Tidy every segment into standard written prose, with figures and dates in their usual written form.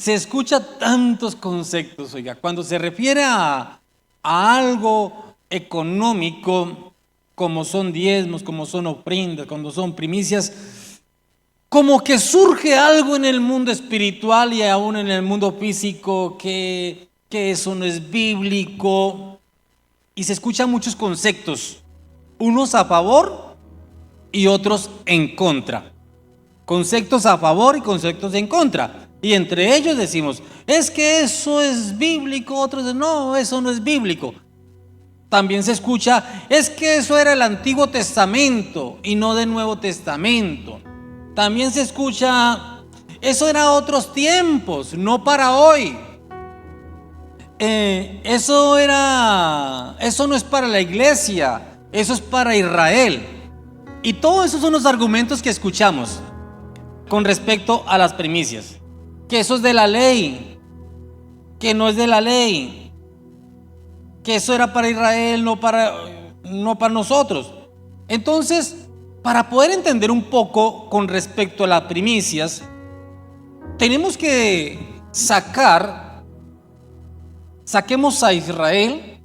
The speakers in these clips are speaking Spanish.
se escucha tantos conceptos, oiga, cuando se refiere a algo económico, como son diezmos, como son ofrendas, cuando son primicias, como que surge algo en el mundo espiritual y aún en el mundo físico que eso no es bíblico, y se escuchan muchos conceptos, unos a favor y otros en contra. Conceptos a favor y conceptos en contra. Y entre ellos decimos, es que eso es bíblico, otros dicen, no, eso no es bíblico. También se escucha, es que eso era el Antiguo Testamento y no del Nuevo Testamento. También se escucha, eso era otros tiempos, no para hoy. Eso no es para la iglesia, eso es para Israel. Y todos esos son los argumentos que escuchamos con respecto a las primicias, que eso es de la ley, que no es de la ley, que eso era para Israel, no para nosotros. Entonces, para poder entender un poco con respecto a las primicias, tenemos que saquemos a Israel,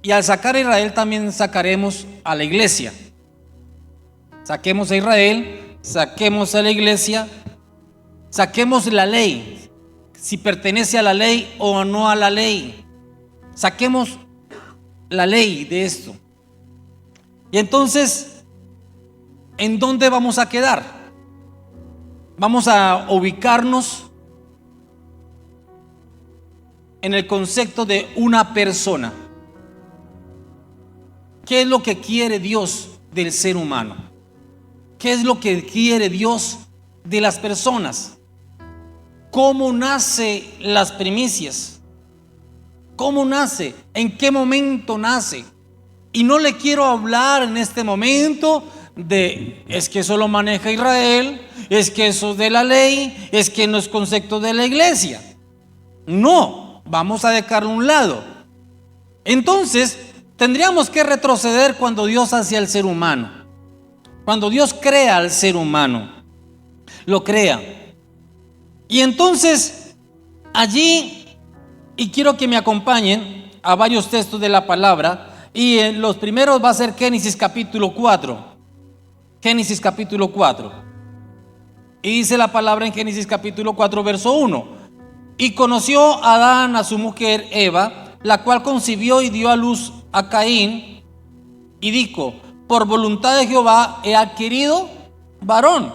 y al sacar a Israel también sacaremos a la iglesia. Saquemos a Israel, saquemos a la iglesia, saquemos la ley, si pertenece a la ley o no a la ley. Saquemos la ley de esto. Y entonces, ¿en dónde vamos a quedar? Vamos a ubicarnos en el concepto de una persona. ¿Qué es lo que quiere Dios del ser humano? ¿Qué es lo que quiere Dios de las personas? ¿Cómo nace las primicias? ¿Cómo nace? ¿En qué momento nace? Y no le quiero hablar en este momento de, es que eso lo maneja Israel, es que eso es de la ley, es que no es concepto de la iglesia. No, vamos a dejarlo a un lado. Entonces, tendríamos que retroceder cuando Dios hace al ser humano. Cuando Dios crea al ser humano, lo crea. Y entonces, allí, y quiero que me acompañen a varios textos de la palabra, y en los primeros va a ser Génesis capítulo 4. Génesis capítulo 4. Y dice la palabra en Génesis capítulo 4, verso 1. Y conoció Adán a su mujer Eva, la cual concibió y dio a luz a Caín, y dijo, por voluntad de Jehová he adquirido varón.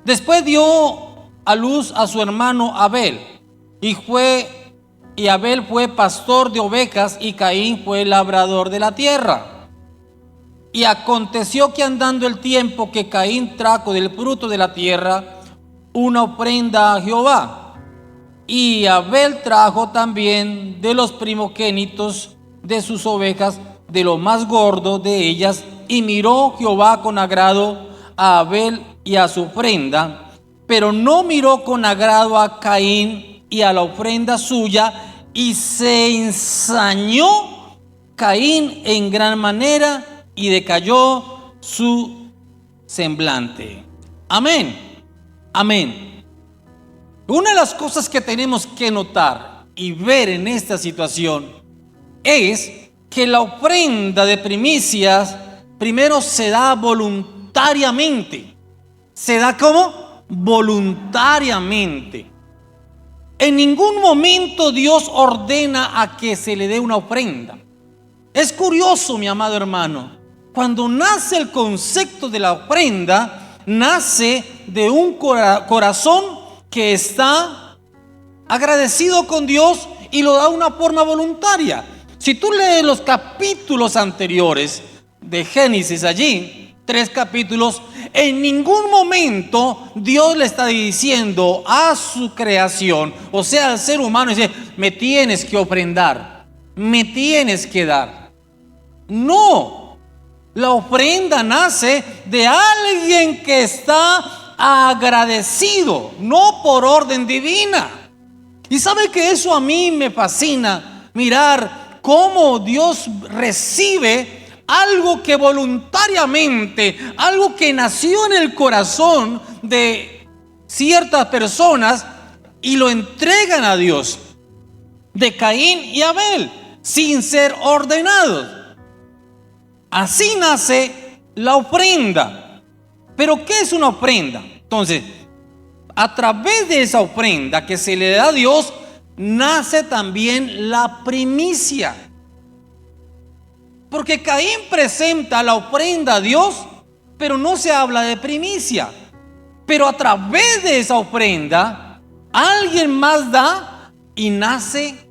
Después dio a luz a su hermano Abel, y Abel fue pastor de ovejas, y Caín fue labrador de la tierra. Y aconteció que andando el tiempo, que Caín trajo del fruto de la tierra una ofrenda a Jehová, y Abel trajo también de los primogénitos de sus ovejas, de lo más gordo de ellas. Y miró Jehová con agrado a Abel y a su ofrenda, pero no miró con agrado a Caín y a la ofrenda suya, y se ensañó Caín en gran manera, y decayó su semblante. Amén, amén. Una de las cosas que tenemos que notar y ver en esta situación es que la ofrenda de primicias primero se da voluntariamente. ¿Se da cómo? Voluntariamente. En ningún momento Dios ordena a que se le dé una ofrenda. Es curioso, mi amado hermano, cuando nace el concepto de la ofrenda, nace de un corazón que está agradecido con Dios y lo da de una forma voluntaria. Si tú lees los capítulos anteriores de Génesis, allí 3 capítulos, en ningún momento Dios le está diciendo a su creación, o sea, al ser humano, dice, me tienes que ofrendar, me tienes que dar. No, la ofrenda nace de alguien que está agradecido, no por orden divina. Y sabe que eso a mí me fascina, mirar cómo Dios recibe algo que voluntariamente, algo que nació en el corazón de ciertas personas y lo entregan a Dios, de Caín y Abel, sin ser ordenados. Así nace la ofrenda. ¿Pero qué es una ofrenda? Entonces, a través de esa ofrenda que se le da a Dios, nace también la primicia. Porque Caín presenta la ofrenda a Dios, pero no se habla de primicia. Pero a través de esa ofrenda, alguien más da y nace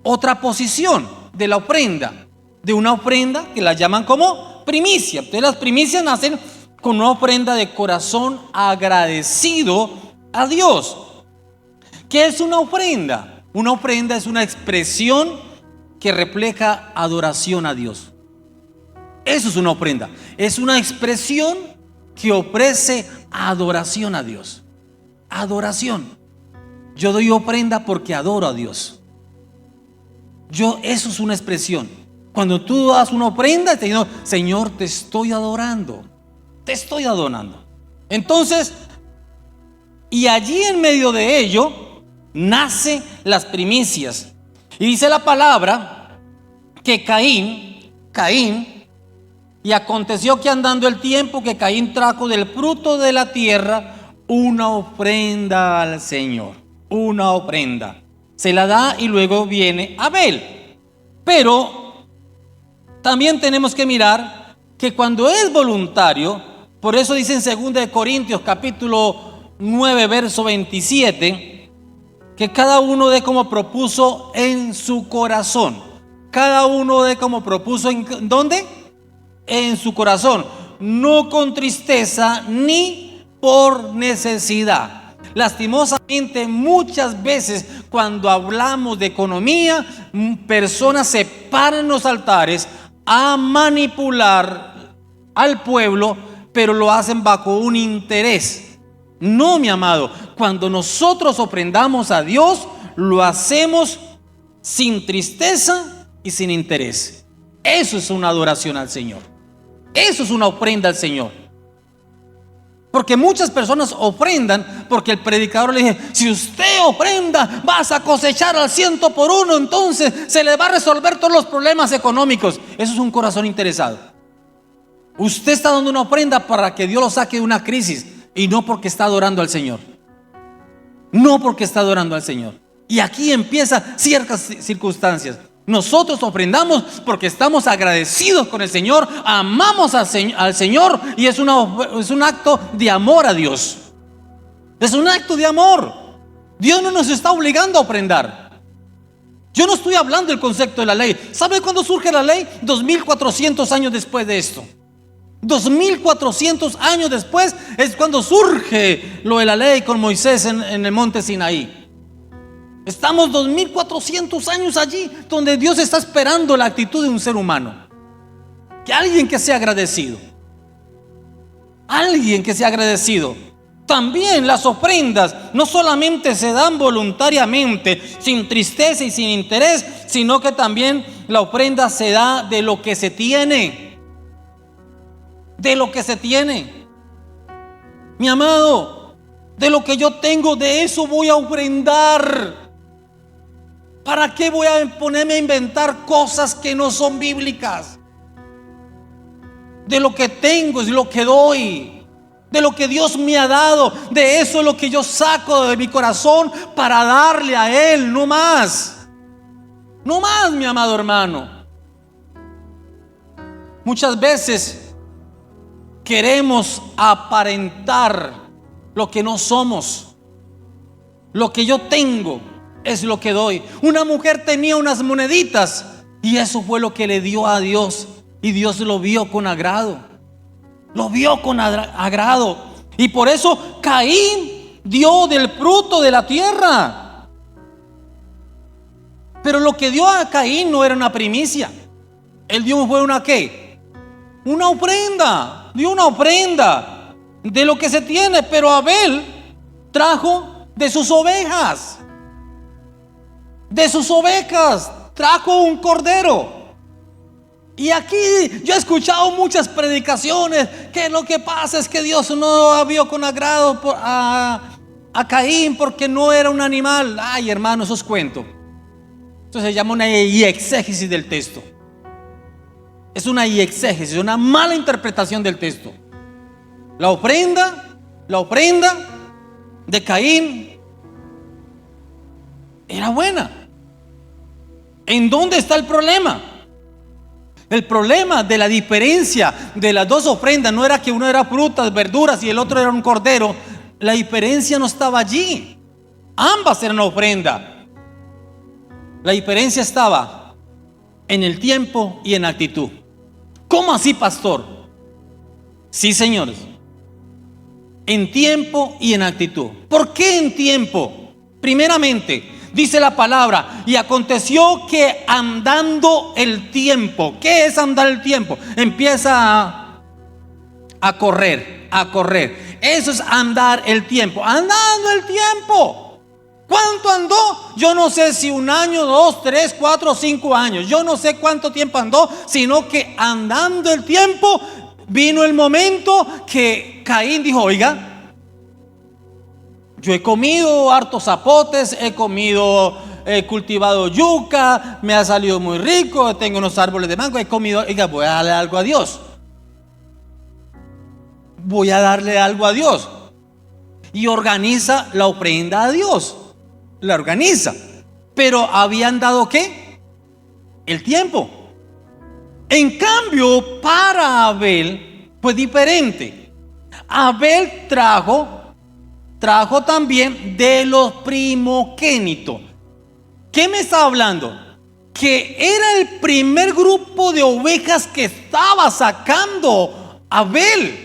otra posición de la ofrenda. De una ofrenda que la llaman como primicia. Entonces las primicias nacen con una ofrenda de corazón agradecido a Dios. ¿Qué es una ofrenda? Una ofrenda es una expresión que refleja adoración a Dios. Eso es una ofrenda. Es una expresión que ofrece adoración a Dios. Adoración. Yo doy ofrenda porque adoro a Dios. Eso es una expresión. Cuando tú das una ofrenda, te digo, Señor, te estoy adorando. Te estoy adorando. Entonces, y allí en medio de ello, nace las primicias. Y dice la palabra que Caín, y aconteció que andando el tiempo que Caín trajo del fruto de la tierra una ofrenda al Señor. Una ofrenda. Se la da y luego viene Abel. Pero también tenemos que mirar que cuando es voluntario, por eso dice en 2 Corintios capítulo 9 verso 27, que cada uno dé como propuso en su corazón. Cada uno dé como propuso ¿en dónde? En su corazón, no con tristeza ni por necesidad. Lastimosamente, muchas veces cuando hablamos de economía, personas se paran en los altares a manipular al pueblo, pero lo hacen bajo un interés. No, mi amado, cuando nosotros ofrendamos a Dios, lo hacemos sin tristeza y sin interés. Eso es una adoración al Señor. Eso es una ofrenda al Señor. Porque muchas personas ofrendan porque el predicador le dice, si usted ofrenda, vas a cosechar al 100%, entonces se le va a resolver todos los problemas económicos. Eso es un corazón interesado. Usted está dando una ofrenda para que Dios lo saque de una crisis y no porque está adorando al Señor. No porque está adorando al Señor. Y aquí empiezan ciertas circunstancias. Nosotros ofrendamos porque estamos agradecidos con el Señor, amamos al Señor y es un acto de amor a Dios. Es un acto de amor. Dios no nos está obligando a ofrendar. Yo no estoy hablando del concepto de la ley. ¿Sabe cuándo surge la ley? 2400 años después de esto. 2400 años después es cuando surge lo de la ley con Moisés en el monte Sinaí. Estamos 2400 años allí donde Dios está esperando la actitud de un ser humano. Que alguien que sea agradecido. Alguien que sea agradecido. También las ofrendas no solamente se dan voluntariamente, sin tristeza y sin interés, sino que también la ofrenda se da de lo que se tiene. De lo que se tiene. Mi amado, de lo que yo tengo, de eso voy a ofrendar. ¿Para qué voy a ponerme a inventar cosas que no son bíblicas? De lo que tengo es lo que doy. De lo que Dios me ha dado, de eso es lo que yo saco de mi corazón para darle a Él, no más. No más, mi amado hermano. Muchas veces queremos aparentar lo que no somos. Lo que yo tengo es lo que doy. Una mujer tenía unas moneditas y eso fue lo que le dio a Dios. Y Dios lo vio con agrado. Lo vio con agrado. Y por eso Caín dio del fruto de la tierra. Pero lo que dio a Caín no era una primicia. Él dio fue una ¿qué? Una ofrenda. Dio una ofrenda de lo que se tiene. Pero Abel trajo de sus ovejas. De sus ovejas trajo un cordero. Y aquí yo he escuchado muchas predicaciones que lo que pasa es que Dios no vio con agrado a Caín porque no era un animal. Ay, hermano, eso es cuento. Entonces se llama una exégesis del texto. Es una exégesis, una mala interpretación del texto. La ofrenda de Caín era buena. ¿En dónde está el problema? El problema de la diferencia de las dos ofrendas no era que uno era frutas, verduras y el otro era un cordero. La diferencia no estaba allí. Ambas eran ofrenda. La diferencia estaba en el tiempo y en la actitud. ¿Cómo así, pastor? Sí, señores. En tiempo y en actitud. ¿Por qué en tiempo? Primeramente, dice la palabra, y aconteció que andando el tiempo. ¿Qué es andar el tiempo? Empieza a correr. Eso es andar el tiempo. Andando el tiempo. ¿Cuánto andó? Yo no sé si 1 año, 2, 3, 4, 5 años. Yo no sé cuánto tiempo andó, sino que andando el tiempo vino el momento que Caín dijo: oiga, yo he comido hartos zapotes, he cultivado yuca, me ha salido muy rico, tengo unos árboles de mango, he comido, oiga, voy a darle algo a Dios. Voy a darle algo a Dios. Y organiza la ofrenda a Dios. La organiza. Pero habían dado ¿qué? El tiempo. En cambio, para Abel fue diferente. Abel trajo también de los primogénitos. ¿Qué me está hablando? Que era el primer grupo de ovejas que estaba sacando Abel.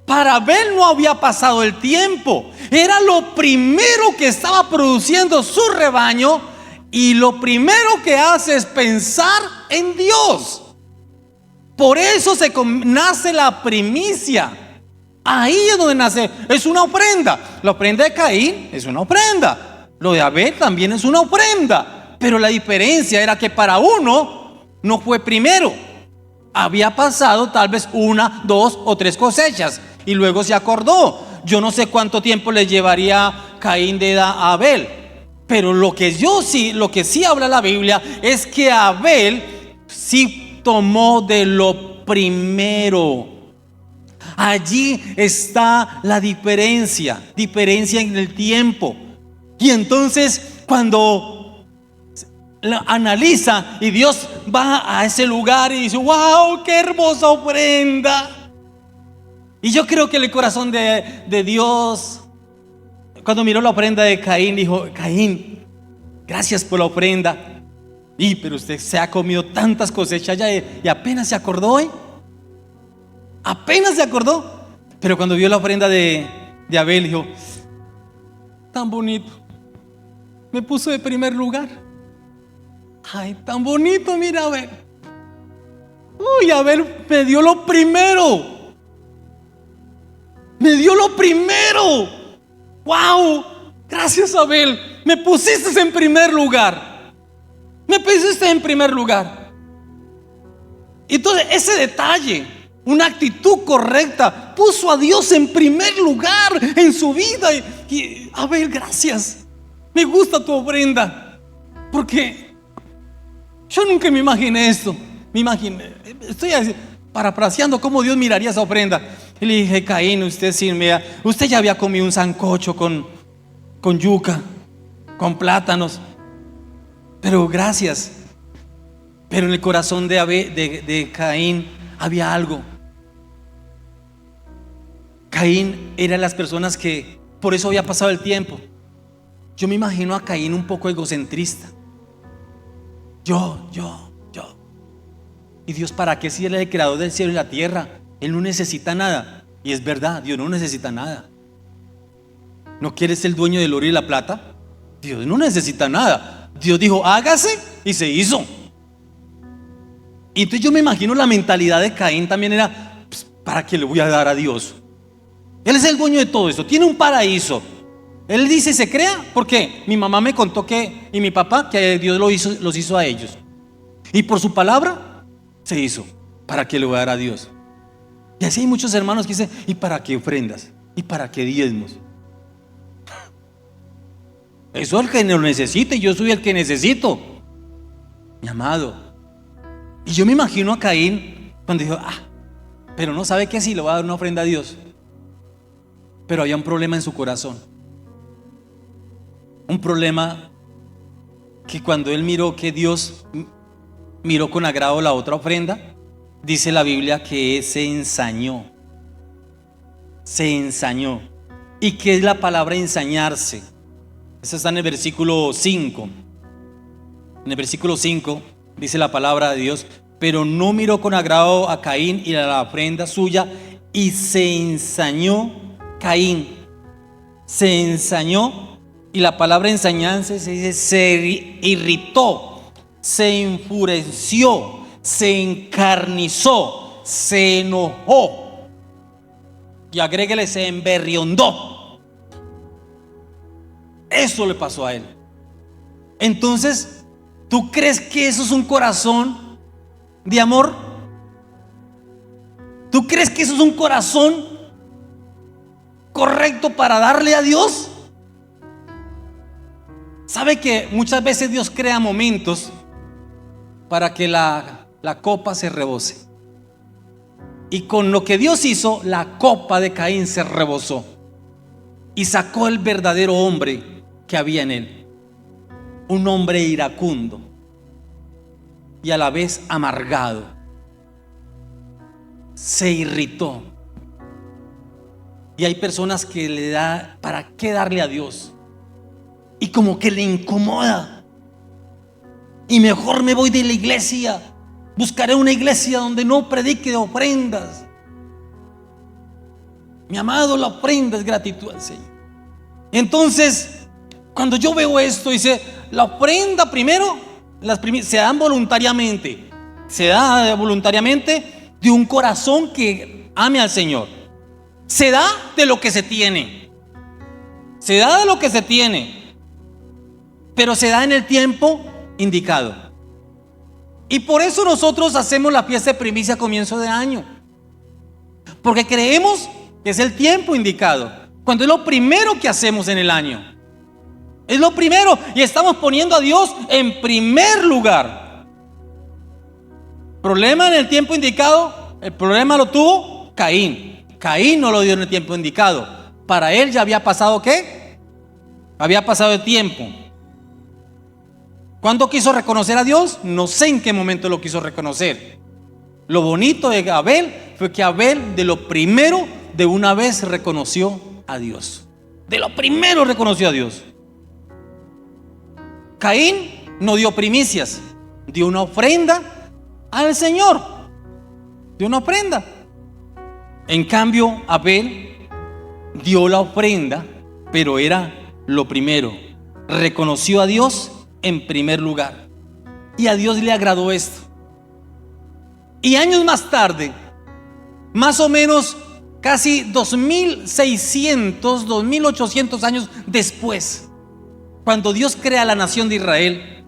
Para Abel no había pasado el tiempo. Era lo primero que estaba produciendo su rebaño. Y lo primero que hace es pensar en Dios. Por eso nace la primicia. Ahí es donde nace. Es una ofrenda. La ofrenda de Caín es una ofrenda. Lo de Abel también es una ofrenda. Pero la diferencia era que para uno no fue primero. Había pasado tal vez 1, 2 o 3 cosechas. Y luego se acordó. Yo no sé cuánto tiempo le llevaría Caín de edad a Abel. Pero lo que sí habla la Biblia es que Abel sí tomó de lo primero. Allí está la diferencia en el tiempo. Y entonces cuando analiza y Dios va a ese lugar y dice: wow, qué hermosa ofrenda. Y yo creo que el corazón de Dios, cuando miró la ofrenda de Caín, dijo: Caín, gracias por la ofrenda. Pero usted se ha comido tantas cosechas ya y apenas se acordó hoy. Apenas se acordó. Pero cuando vio la ofrenda de Abel, dijo: tan bonito. Me puso de primer lugar. Ay, tan bonito, mira, Abel. Uy, Abel me dio lo primero. Me dio lo primero. Wow, gracias, Abel. Me pusiste en primer lugar. Me pusiste en primer lugar. Entonces ese detalle, una actitud correcta, puso a Dios en primer lugar en su vida. Y Abel, gracias. Me gusta tu ofrenda. Porque yo nunca me imaginé esto. Estoy parafraseando cómo Dios miraría esa ofrenda. Y le dije: Caín, usted ya había comido un sancocho con yuca, con plátanos. Pero gracias. Pero en el corazón de Caín había algo. Caín era de las personas que por eso había pasado el tiempo. Yo me imagino a Caín un poco egocentrista. Yo. Y Dios, ¿para qué si Él es el creador del cielo y la tierra? Él no necesita nada. Y es verdad, Dios no necesita nada. ¿No quieres ser el dueño del oro y la plata? Dios no necesita nada. Dios dijo: hágase, y se hizo. Y entonces yo me imagino la mentalidad de Caín también era: pues, ¿para qué le voy a dar a Dios? Él es el dueño de todo esto, tiene un paraíso. Él dice: se crea, porque mi mamá me contó y mi papá, que Dios los hizo a ellos. Y por su palabra se hizo? ¿Para qué le voy a dar a Dios? Y así hay muchos hermanos que dicen: ¿y para qué ofrendas? ¿Y para qué diezmos? Eso es el que lo necesita, y yo soy el que necesito, mi amado. Y yo me imagino a Caín cuando dijo: pero no sabe que sí le va a dar una ofrenda a Dios. Pero había un problema en su corazón. Un problema que cuando él miró que Dios miró con agrado la otra ofrenda, dice la Biblia que se ensañó. Se ensañó. ¿Y qué es la palabra ensañarse? Eso está en el versículo 5. En el versículo 5 dice la palabra de Dios: pero no miró con agrado a Caín y a la ofrenda suya, y se ensañó Caín. Se ensañó, y la palabra ensañarse se dice: se irritó, se enfureció, se encarnizó, se enojó, y agréguele: se emberriondó. Eso le pasó a él. Entonces, ¿tú crees que eso es un corazón de amor? ¿Tú crees que eso es un corazón correcto para darle a Dios? ¿Sabe que muchas veces Dios crea momentos para que la copa se rebose? Y con lo que Dios hizo, la copa de Caín se rebosó y sacó el verdadero hombre que había en él. Un hombre iracundo y a la vez amargado. Se irritó. Y hay personas que le da: ¿para qué darle a Dios? Y como que le incomoda. Y mejor me voy de la iglesia. Buscaré una iglesia donde no predique de ofrendas. Mi amado, la ofrenda es gratitud al Señor. Entonces, cuando yo veo esto, dice: la ofrenda primero, se dan voluntariamente. Se da voluntariamente de un corazón que ame al Señor. Se da de lo que se tiene. Se da de lo que se tiene. Pero se da en el tiempo indicado. Y por eso nosotros hacemos la fiesta de primicia a comienzo de año. Porque creemos que es el tiempo indicado. Cuando es lo primero que hacemos en el año. Es lo primero. Y estamos poniendo a Dios en primer lugar. ¿Problema en el tiempo indicado? El problema lo tuvo Caín. Caín no lo dio en el tiempo indicado. Para él ya había pasado ¿qué? Había pasado el tiempo. ¿Cuándo quiso reconocer a Dios? No sé en qué momento lo quiso reconocer. Lo bonito de Abel fue que Abel de lo primero de una vez reconoció a Dios. De lo primero reconoció a Dios. Caín no dio primicias, dio una ofrenda al Señor. Dio una ofrenda. En cambio, Abel dio la ofrenda, pero era lo primero. Reconoció a Dios en primer lugar. Y a Dios le agradó esto. Y años más tarde, más o menos casi 2600, 2800 años después, cuando Dios crea la nación de Israel,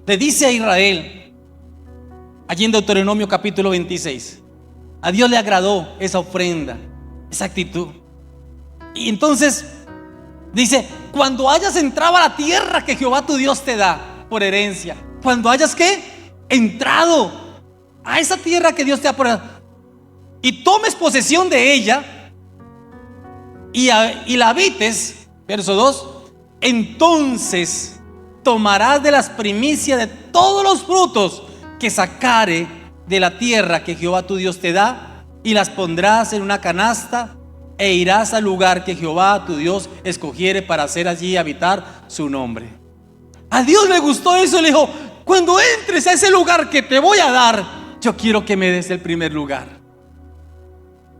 le dice a Israel, allí en Deuteronomio capítulo 26, a Dios le agradó esa ofrenda, esa actitud. Y entonces dice: cuando hayas entrado a la tierra que Jehová tu Dios te da por herencia, cuando hayas ¿qué? Entrado a esa tierra que Dios te da por herencia, y tomes posesión de ella y la habites, verso 2, entonces tomarás de las primicias de todos los frutos que sacare de la tierra que Jehová tu Dios te da, y las pondrás en una canasta, e irás al lugar que Jehová tu Dios escogiere para hacer allí habitar su nombre. A Dios le gustó eso y le dijo: cuando entres a ese lugar que te voy a dar, yo quiero que me des el primer lugar.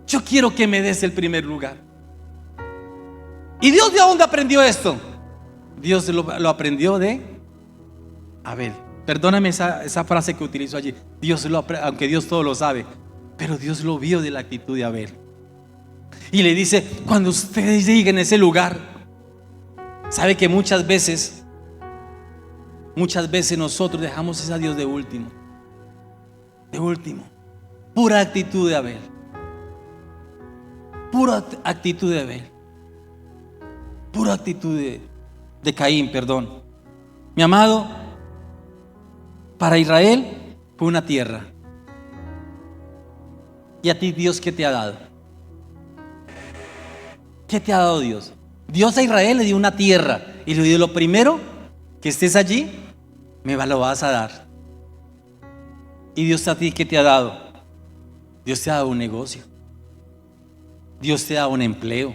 Yo quiero que me des el primer lugar. ¿Y Dios de dónde aprendió esto? Dios lo aprendió de Abel. Perdóname esa frase que utilizo allí. Aunque Dios todo lo sabe, pero Dios lo vio de la actitud de Abel. Y le dice: cuando ustedes lleguen a ese lugar, sabe que muchas veces Muchas veces nosotros dejamos ese a Dios de último. De último. Pura actitud de Abel. Pura actitud de Abel. Pura actitud de Caín, perdón. Mi amado, para Israel fue una tierra. ¿Y a ti Dios qué te ha dado? ¿Qué te ha dado Dios? Dios a Israel le dio una tierra y le dio lo primero que estés allí, lo vas a dar. ¿Y Dios a ti qué te ha dado? Dios te ha dado un negocio. Dios te da un empleo.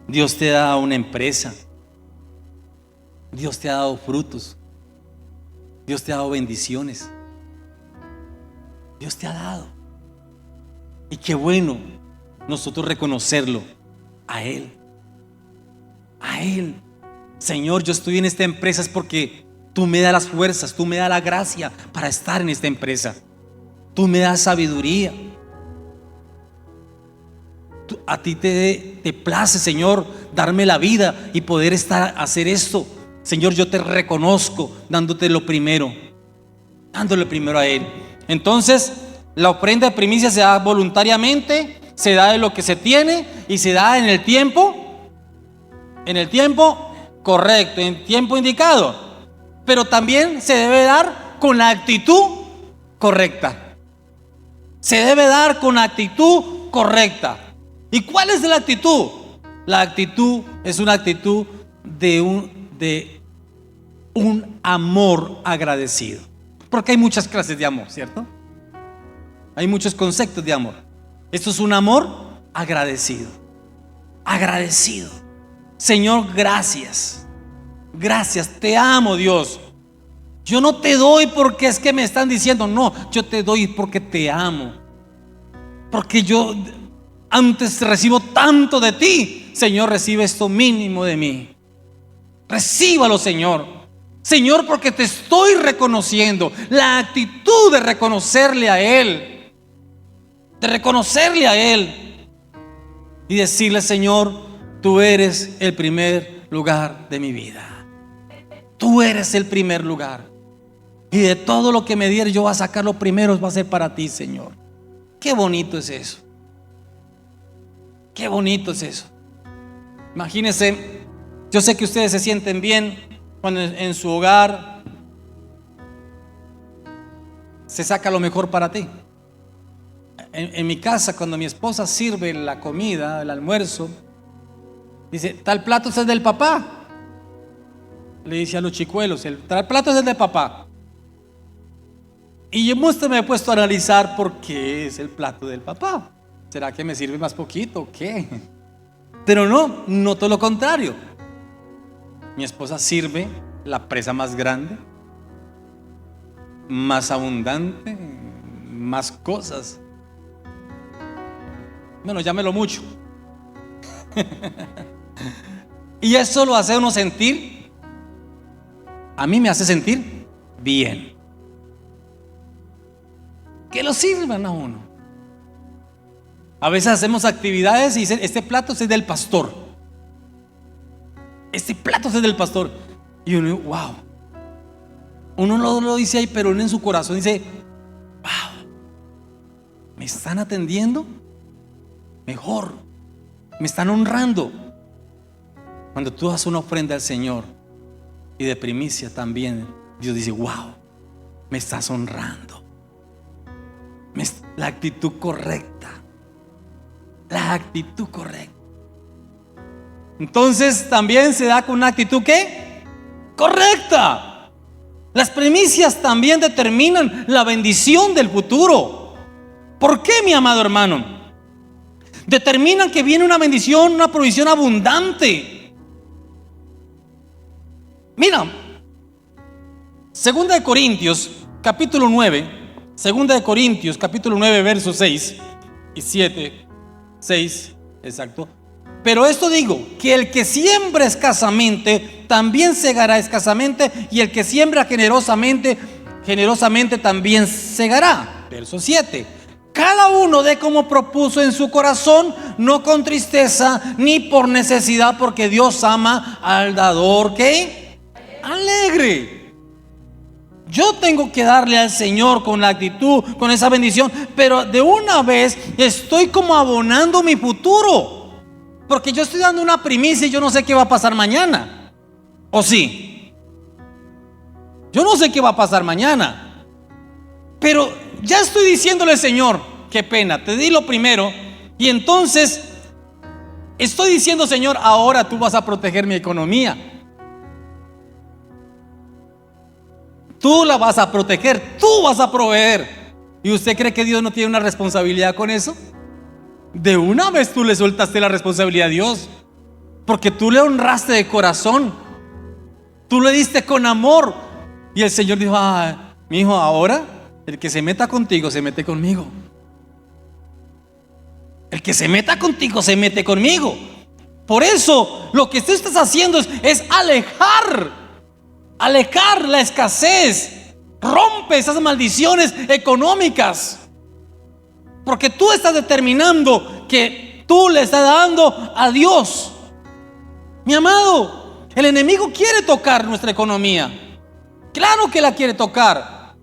Dios te da una empresa. Dios te ha dado frutos. Dios te ha dado bendiciones. Dios te ha dado. Y qué bueno nosotros reconocerlo a Él. A Él. Señor, yo estoy en esta empresa es porque tú me das las fuerzas, tú me das la gracia para estar en esta empresa. Tú me das sabiduría. A ti te place, Señor, darme la vida y poder hacer esto. Señor, yo te reconozco dándote lo primero, dándole primero a Él. Entonces, la ofrenda de primicia se da voluntariamente, se da de lo que se tiene y se da en el tiempo correcto, en tiempo indicado. Pero también se debe dar con la actitud correcta. Se debe dar con la actitud correcta. ¿Y cuál es la actitud? La actitud es una actitud de un amor agradecido. Porque hay muchas clases de amor, ¿cierto? Hay muchos conceptos de amor. Esto es un amor agradecido. Agradecido. Señor, gracias. Gracias, te amo, Dios. Yo no te doy porque es que me están diciendo, no, yo te doy porque te amo. Porque yo antes recibo tanto de ti. Señor, recibe esto mínimo de mí. Recíbalo, Señor. Señor, porque te estoy reconociendo. La actitud de reconocerle a Él. De reconocerle a Él. Y decirle, Señor, tú eres el primer lugar de mi vida. Tú eres el primer lugar. Y de todo lo que me dieres, yo voy a sacar lo primero, va a ser para ti, Señor. Qué bonito es eso. Qué bonito es eso. Imagínense, yo sé que ustedes se sienten bien cuando en su hogar se saca lo mejor para ti. En mi casa, cuando mi esposa sirve la comida, el almuerzo, dice, tal plato es el del papá. Le dice a los chicuelos, tal plato es el de papá. Y yo me he puesto a analizar por qué es el plato del papá. ¿Será que me sirve más poquito o qué? Pero no todo lo contrario. Mi esposa sirve la presa más grande, más abundante, más cosas. Bueno, llámelo mucho. Y eso lo hace uno sentir, a mí me hace sentir bien. Que lo sirvan a uno. A veces hacemos actividades y dicen, este plato es del pastor. Este plato es del pastor. Y uno, wow. Uno no lo dice ahí, pero uno en su corazón dice, wow, me están atendiendo mejor, me están honrando. Cuando tú haces una ofrenda al Señor y de primicia también, Dios dice, wow, me estás honrando. La actitud correcta. La actitud correcta. Entonces también se da con una actitud ¿qué? Correcta. Las primicias también determinan la bendición del futuro. ¿Por qué, mi amado hermano? Determinan que viene una bendición, una provisión abundante. Mira, 2 de Corintios capítulo 9, 2 de Corintios capítulo 9 versos 6 y 7, 6, exacto. Pero esto digo, que el que siembra escasamente también segará escasamente, y el que siembra generosamente también segará. Verso 7. Cada uno dé como propuso en su corazón, no con tristeza ni por necesidad, porque Dios ama al dador. ¿Qué? alegre. Yo tengo que darle al Señor con la actitud, con esa bendición, pero de una vez estoy como abonando mi futuro, porque yo estoy dando una primicia y yo no sé qué va a pasar mañana. ¿O sí? Yo no sé qué va a pasar mañana, pero ya estoy diciéndole, Señor, qué pena, te di lo primero, y entonces estoy diciendo, Señor, ahora tú vas a proteger mi economía. Tú la vas a proteger, tú vas a proveer. ¿Y usted cree que Dios no tiene una responsabilidad con eso? De una vez tú le soltaste la responsabilidad a Dios, porque tú le honraste de corazón, tú le diste con amor. Y el Señor dijo: mi hijo, ahora el que se meta contigo se mete conmigo. El que se meta contigo se mete conmigo. Por eso lo que tú estás haciendo es alejar la escasez. Rompe esas maldiciones económicas, porque tú estás determinando que tú le estás dando a Dios. Mi amado, el enemigo quiere tocar nuestra economía. Claro que la quiere tocar,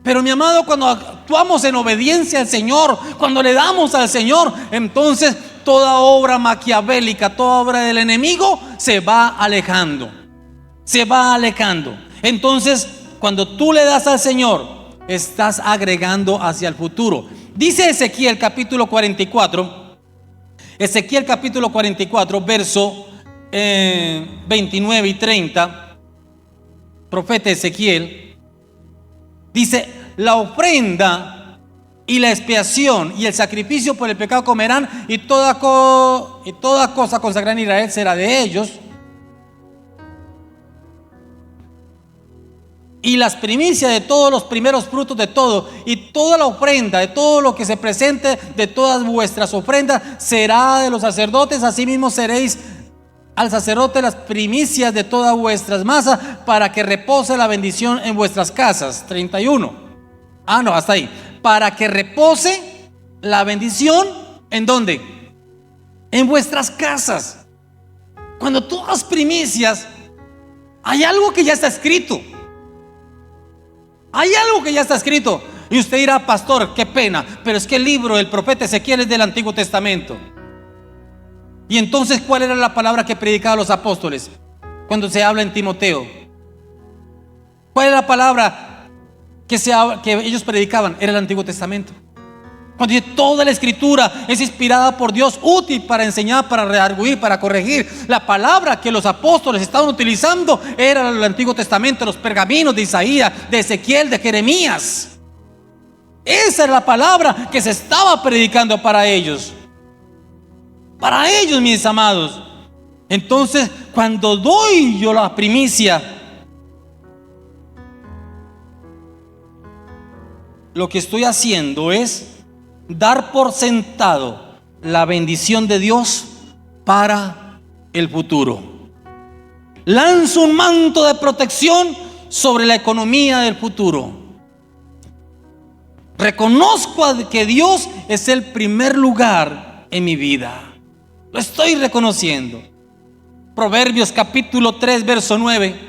pero mi amado, cuando actuamos en obediencia al Señor, cuando le damos al Señor, entonces toda obra maquiavélica, toda obra del enemigo se va alejando. Se va alejando. Entonces, cuando tú le das al Señor, estás agregando hacia el futuro. Dice Ezequiel capítulo 44, Ezequiel capítulo 44, verso 29 y 30. Profeta Ezequiel dice: la ofrenda y la expiación y el sacrificio por el pecado comerán, y toda cosa consagrada en Israel será de ellos. Y las primicias de todos los primeros frutos de todo, y toda la ofrenda de todo lo que se presente de todas vuestras ofrendas será de los sacerdotes. Asimismo seréis al sacerdote las primicias de todas vuestras masas, para que repose la bendición en vuestras casas. 31. Hasta ahí. Para que repose la bendición, ¿en dónde? En vuestras casas. Cuando tú das primicias, hay algo que ya está escrito. Hay algo que ya está escrito. Y usted dirá: pastor, qué pena, pero es que el libro del profeta Ezequiel es del Antiguo Testamento. Y entonces, ¿cuál era la palabra que predicaban los apóstoles cuando se habla en Timoteo? ¿Cuál era la palabra que ellos predicaban? Era el Antiguo Testamento. Cuando dice toda la escritura es inspirada por Dios, útil para enseñar, para redarguir, para corregir, la palabra que los apóstoles estaban utilizando era el Antiguo Testamento, los pergaminos de Isaías, de Ezequiel, de Jeremías. Esa era la palabra que se estaba predicando para ellos. Para ellos, mis amados. Entonces, cuando doy yo la primicia, lo que estoy haciendo es dar por sentado la bendición de Dios para el futuro. Lanzo un manto de protección sobre la economía del futuro. Reconozco que Dios es el primer lugar en mi vida. Lo estoy reconociendo. Proverbios capítulo 3, verso 9.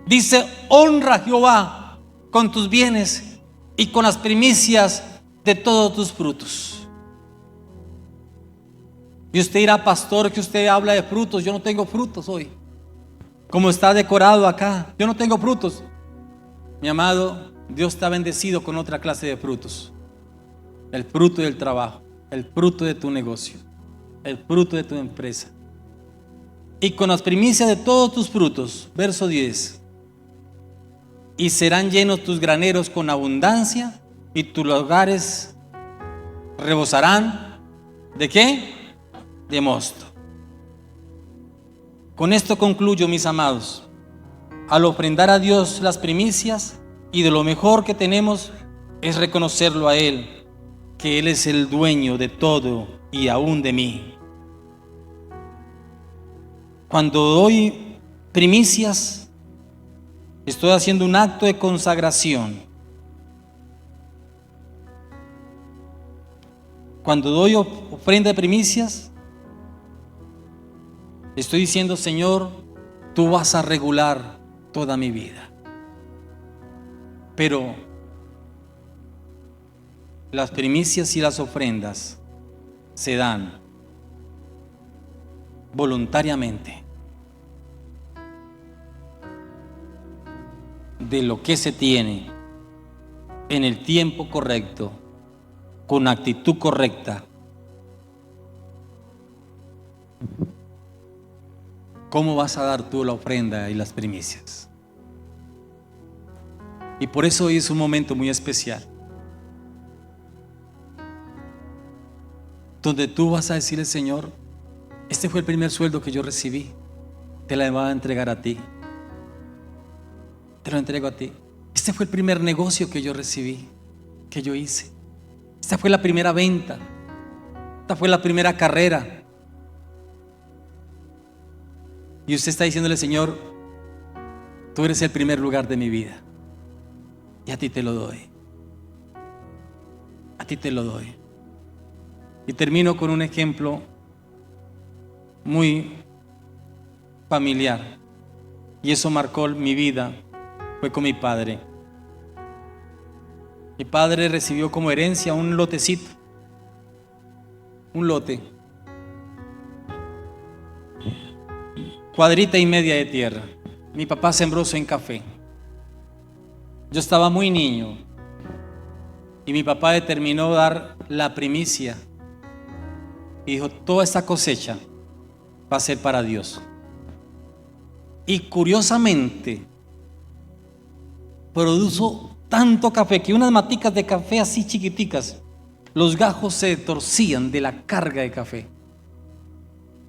Dice: honra a Jehová con tus bienes y con las primicias de todos tus frutos. Y usted dirá: pastor, que usted habla de frutos. Yo no tengo frutos hoy. Como está decorado acá, yo no tengo frutos. Mi amado, Dios está bendecido con otra clase de frutos. El fruto del trabajo, el fruto de tu negocio, el fruto de tu empresa. Y con las primicias de todos tus frutos, verso 10. Y serán llenos tus graneros con abundancia, y tus lugares rebosarán ¿de qué? De mosto. Con esto concluyo, mis amados. Al ofrendar a Dios las primicias, y de lo mejor que tenemos es reconocerlo a Él, que Él es el dueño de todo y aún de mí. Cuando doy primicias, estoy haciendo un acto de consagración. Cuando doy ofrenda de primicias, Estoy diciendo, Señor, tú vas a regular toda mi vida. Pero las primicias y las ofrendas se dan voluntariamente de lo que se tiene en el tiempo correcto, con actitud correcta. ¿Cómo vas a dar tú la ofrenda y las primicias? Y por eso hoy es un momento muy especial, donde tú vas a decirle, Señor, este fue el primer sueldo que yo recibí, te la voy a entregar a ti, te lo entrego a ti. Este fue el primer negocio que yo recibí, que yo hice. Esta fue la primera venta, esta fue la primera carrera. Y usted está diciéndole, Señor, tú eres el primer lugar de mi vida, y a ti te lo doy, a ti te lo doy. Y termino con un ejemplo muy familiar, y eso marcó mi vida. Fue con mi padre. Mi padre recibió como herencia un lotecito, un lote, cuadrita y media de tierra. Mi papá sembró eso en café. Yo estaba muy niño y mi papá determinó dar la primicia y dijo, toda esta cosecha va a ser para Dios. Y curiosamente produjo tanto café que unas maticas de café así chiquiticas, los gajos se torcían de la carga de café.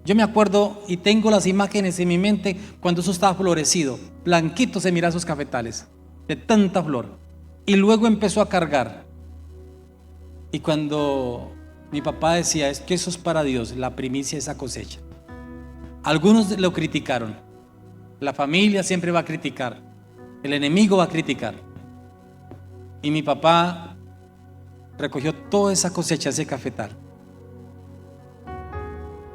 Yo me acuerdo y tengo las imágenes en mi mente cuando eso estaba florecido, blanquito se miraban esos cafetales de tanta flor, y luego empezó a cargar. Y cuando mi papá decía, es que eso es para Dios, la primicia de esa cosecha, algunos lo criticaron. La familia siempre va a criticar, el enemigo va a criticar. Y mi papá recogió toda esa cosecha, ese cafetal.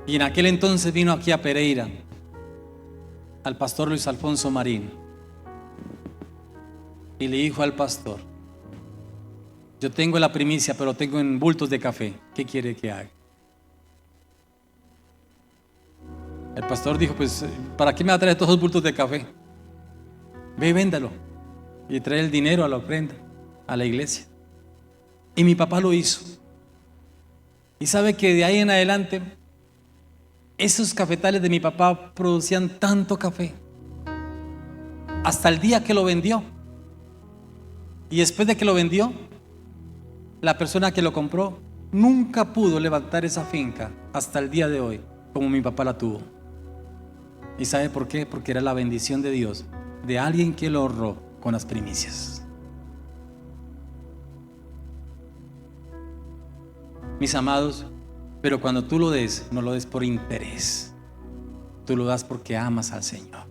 Y en aquel entonces vino aquí a Pereira, al pastor Luis Alfonso Marín, y le dijo al pastor, yo tengo la primicia, pero tengo en bultos de café, ¿qué quiere que haga? El pastor dijo, pues, ¿para qué me va a traer todos los bultos de café? Ve y véndalo y trae el dinero a la ofrenda, a la iglesia. Y mi papá lo hizo. Y sabe que de ahí en adelante esos cafetales de mi papá producían tanto café hasta el día que lo vendió. Y después de que lo vendió, la persona que lo compró nunca pudo levantar esa finca hasta el día de hoy como mi papá la tuvo. ¿Y sabe por qué? Porque era la bendición de Dios, de alguien que lo honró con las primicias. Mis amados, pero cuando tú lo des, no lo des por interés, tú lo das porque amas al Señor.